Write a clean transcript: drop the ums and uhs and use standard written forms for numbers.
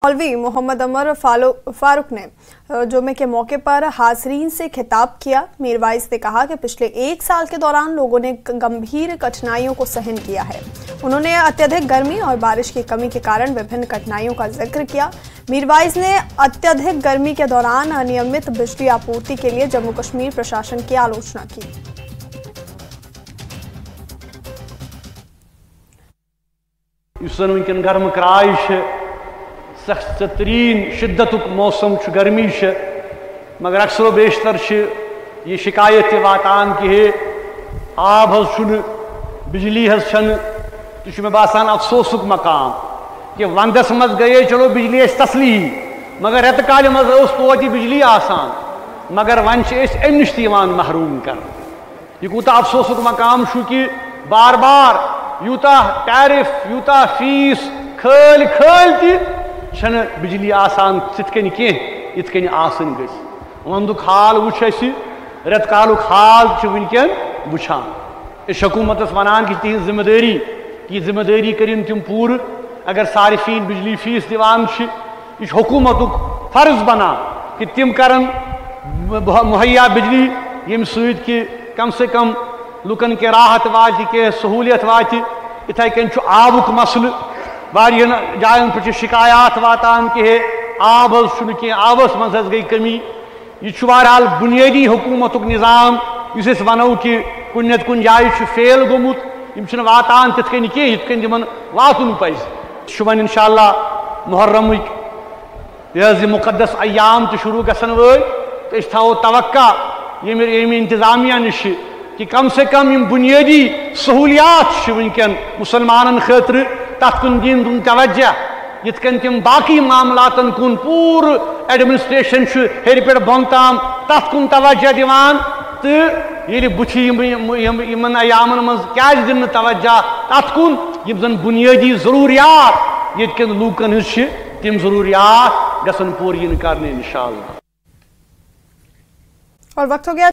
मौलवी मोहम्मद अमर फारूक ने जुमे के मौके पर हाज़रीन से खिताब किया। मीरवाइज ने कहा कि पिछले 1 साल के दौरान लोगों ने गंभीर कठिनाइयों को सहन किया है। उन्होंने अत्यधिक गर्मी और बारिश की कमी के कारण विभिन्न कठिनाइयों का जिक्र किया। मीरवाइज ने अत्यधिक गर्मी के दौरान अनियमित बिजली आपूर्ति के लिए जम्मू कश्मीर प्रशासन की आलोचना की। सख्त तरीन शिद्दतुक मौसम गर्मी मगर अक्सर बेशतर ये शिकायत वातान कि हे आब बिजली तो मे बासान अफसोसुक मकाम कि वंदस मज गए चलो बिजली तसली मगर रेत काल मज तोति बिजली आसान मगर वन अम नश महरूम कर। यह कूता अफसोसुक मकाम कि बार बार यूता टैरिफ यूता फीस खल खल तन बिजली आसान तिथकन कह इतकन आसन गई। वंदुक हाल वुच रेत कालुक हाल वनकन वुछान। इस हुकूमत वनान कि तिहज जिम्मेदारी करिन तिम पूर। अगर सारिफीन बिजली फीस दिवान यह हुकूमतुक फर्ज बना कि तिम करन मुहैया बिजली यम सत कि कम से कम लुकन के राहत वात के सहूलियत वात। इथे कन आबुक मसल वारियन जायन पे शिकायत वातान कि हे आब कह आबस मज गई कमी। यह बहरहाल बुनियादी हुकूमतुक निज़ाम इस वनो कि कुन नत कुन जाय फेल गोमुत यम वातान तिथकन कह यिथकन तिमन वातुन पज़। वन इंशाअल्लाह मुहर्रम यह मुक़द्दस अय्याम तो शुरू गसन वल तो थो तवक्का यम इंतजामिया नश कि कम से कम यम बुनियादी सहूलियात वनकन मुसलमानन खतर तथ कुन दिन तवज्जा यिथकन तिम बाकी मामलातन कुन पूर एडमिनिस्ट्रेशन हेर पे बोन ताम तथ कुन तवज्जा दिवान। तो ये बुछी इन अयामन मज क्या दिन तवज्जा तथ कुन यम जन बुनियादी जरूरियात यिथकन लूकन तिम जरूरियात गसन पूर इन करने इंशाअल्लाह। और वक्त हो गया।